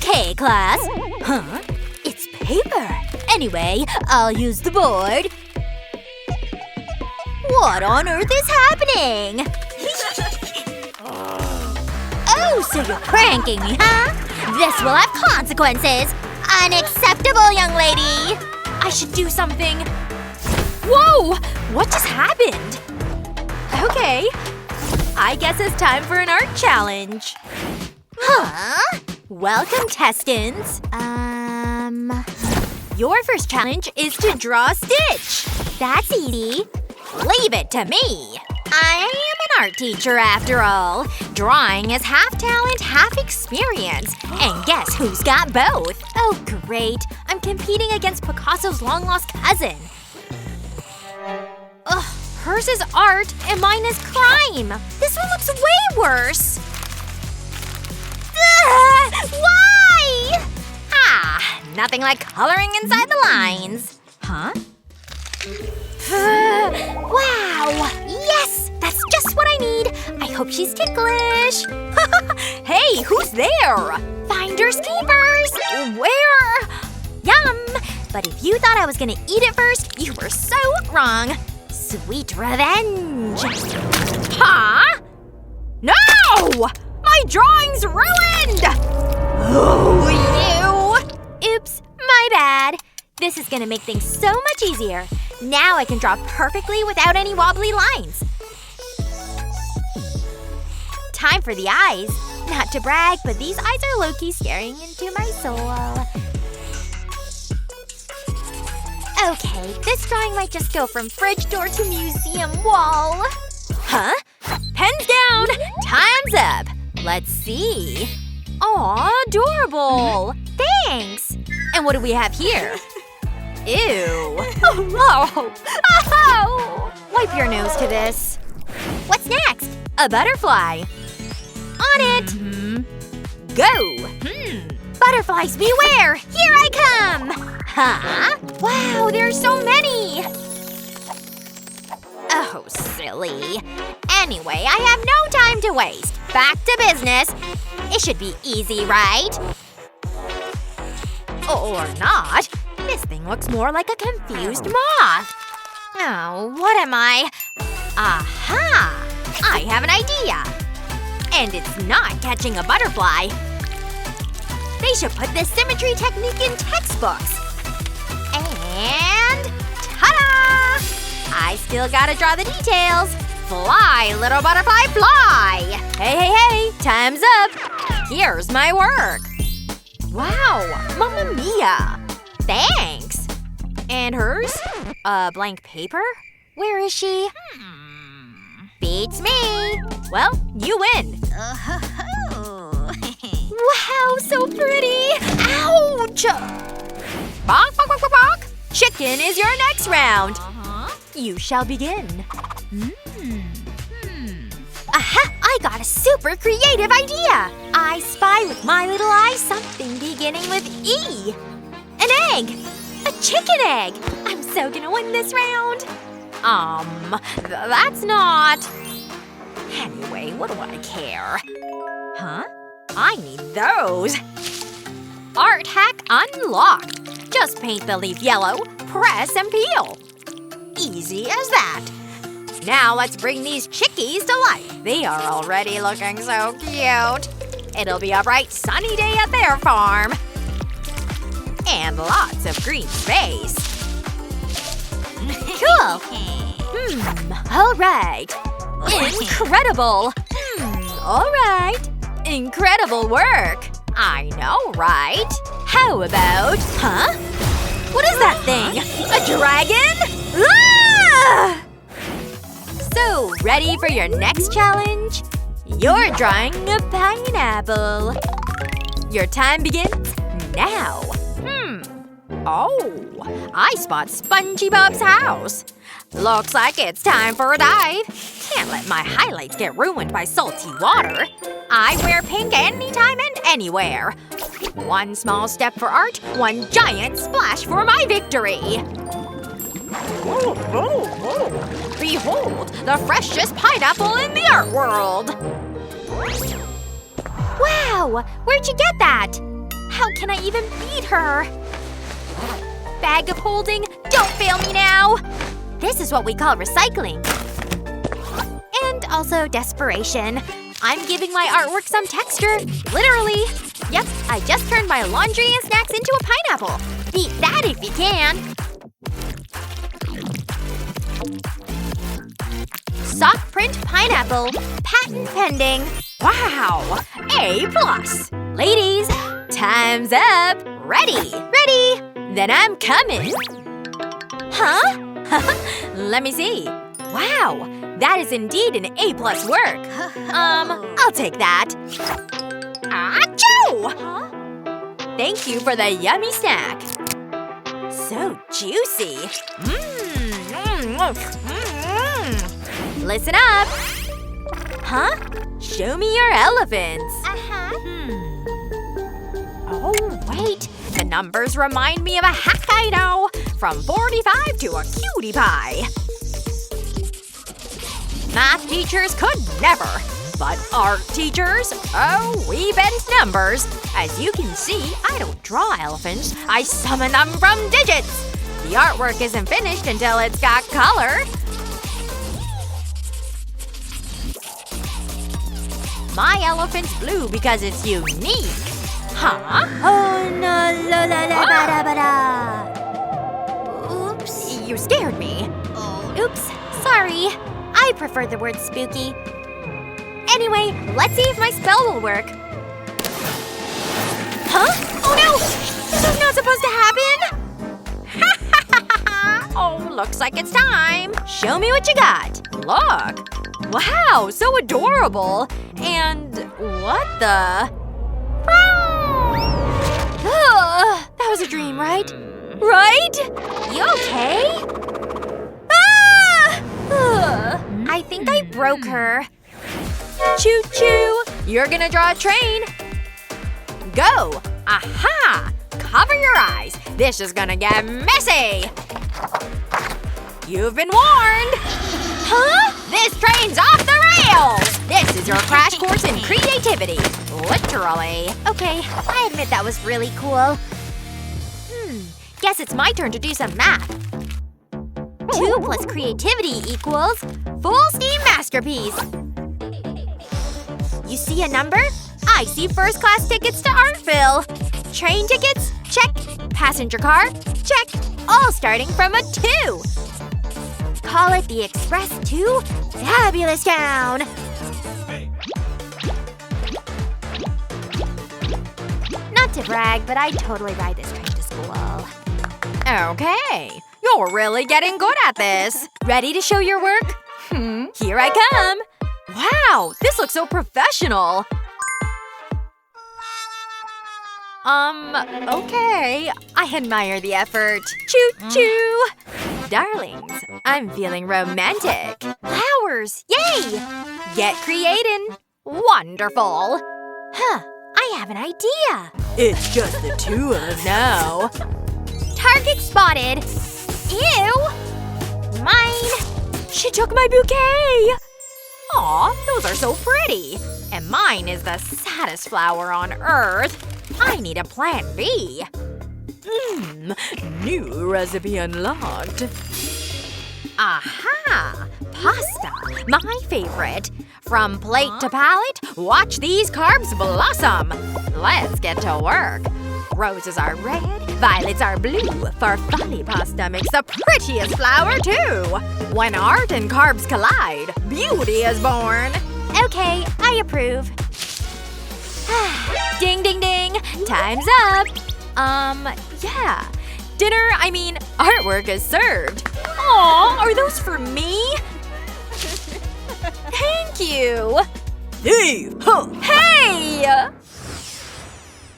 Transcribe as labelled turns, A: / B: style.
A: Okay, class. Huh? It's paper. Anyway, I'll use the board. What on earth is happening? Oh, so you're pranking me, huh? This will have consequences. Unacceptable, young lady. I should do something. Whoa! What just happened? Okay. I guess it's time for an art challenge. Huh? Welcome, testants. Your first challenge is to draw a stitch. That's easy. Leave it to me. I am an art teacher after all. Drawing is half talent, half experience. And guess who's got both? Oh, great. I'm competing against Picasso's long-lost cousin. Ugh, hers is art and mine is crime. This one looks way worse. Ugh, why? Ah, nothing like coloring inside the lines. Huh? Wow! Yes! That's just what I need! I hope she's ticklish! Hey, who's there? Finders keepers! Where? Yum! But if you thought I was gonna eat it first, you were so wrong. Sweet revenge! Huh? No! My drawing's ruined! Oh, you! Oops, my bad. This is gonna make things so much easier. Now I can draw perfectly without any wobbly lines. Time for the eyes. Not to brag, but these eyes are low-key staring into my soul. Okay, this drawing might just go from fridge door to museum wall. Huh? Pens down! Time's up! Let's see. Aw, adorable! Thanks! And what do we have here? Ew. Oh. Wipe your nose to this. What's next? A butterfly. On it! Go! Butterflies beware! Here I come! Huh? Wow, there's so many! Oh, silly. Anyway, I have no time to waste. Back to business. It should be easy, right? Or not. This thing looks more like a confused moth. Oh, what am I? Aha! I have an idea. And it's not catching a butterfly. They should put this symmetry technique in textbooks. And… ta-da! I still gotta draw the details. Fly, little butterfly, fly! Hey, time's up. Here's my work. Wow, Mamma Mia! Thanks! And hers? Blank paper? Where is she? Beats me! Well, you win! Wow, so pretty! Ouch! Bonk, bonk, bonk, bonk, bonk! Chicken is your next round! You shall begin. Aha! I got a super creative idea! I spy with my little eye something beginning with E. An egg! A chicken egg! I'm so gonna win this round! That's not… Anyway, what do I care? Huh? I need those! Art hack unlocked! Just paint the leaf yellow, press and peel. Easy as that. Now let's bring these chickies to life. They are already looking so cute. It'll be a bright sunny day at their farm. And lots of green space. Cool! Alright. Incredible! Alright. Incredible work. I know, right? How about… Huh? What is that thing? A dragon? Ah! So, ready for your next challenge? You're drawing a pineapple. Your time begins now. Oh, I spot SpongeBob's house. Looks like it's time for a dive. Can't let my highlights get ruined by salty water. I wear pink anytime and anywhere. One small step for art, one giant splash for my victory. Behold, the freshest pineapple in the art world. Wow, where'd you get that? How can I even beat her? Bag of holding, don't fail me now! This is what we call recycling. And also desperation. I'm giving my artwork some texture. Literally. Yep, I just turned my laundry and snacks into a pineapple. Beat that if you can. Sock print pineapple. Patent pending. Wow! A+. Ladies, time's up. Ready? Ready? Then I'm coming. Huh? Let me see. Wow, that is indeed an A+ work. I'll take that. Achoo! Thank you for the yummy snack. So juicy. Listen up. Huh? Show me your elephants. Oh, wait. The numbers remind me of a hack I know. From 45 to a cutie pie. Math teachers could never. But art teachers? Oh, we bend numbers. As you can see, I don't draw elephants. I summon them from digits. The artwork isn't finished until it's got color. My elephant's blue because it's unique. Huh? Oh no, la la la ba da ba da. Oops. You scared me. Oops. Sorry. I prefer the word spooky. Anyway, let's see if my spell will work. Huh? Oh no! This is not supposed to happen! Oh, looks like it's time. Show me what you got. Look. Wow, so adorable. And what the? That was a dream, right? Right? You okay? I think I broke her. Choo-choo! You're gonna draw a train. Go! Aha! Cover your eyes. This is gonna get messy. You've been warned. Huh? This train's off the rails! This is your crash course in creativity. Literally. Okay, I admit that was really cool. Guess it's my turn to do some math. 2 plus creativity equals full steam masterpiece. You see a number? I see first-class tickets to Artville. Train tickets? Check. Passenger car? Check. All starting from a 2. Call it the Express 2 Fabulous Town. Not to brag, but I totally ride this train to school. Okay. You're really getting good at this. Ready to show your work? Here I come. Wow, this looks so professional. Okay. I admire the effort. Choo-choo! Darlings, I'm feeling romantic. Flowers! Yay! Get creatin'. Wonderful. Huh, I have an idea. It's just the 2 of us now. Target spotted. Ew! Mine! She took my bouquet! Aw, those are so pretty. And mine is the saddest flower on earth. I need a plan B. New recipe unlocked. Aha! Pasta, my favorite. From plate to palate, watch these carbs blossom. Let's get to work. Roses are red, violets are blue. Farfalle pasta makes the prettiest flower, too. When art and carbs collide, beauty is born. Okay, I approve. Ding, ding, ding. Time's up. Yeah. Dinner, artwork is served. Aw, are those for me? Thank you. Hey! Huh. Hey!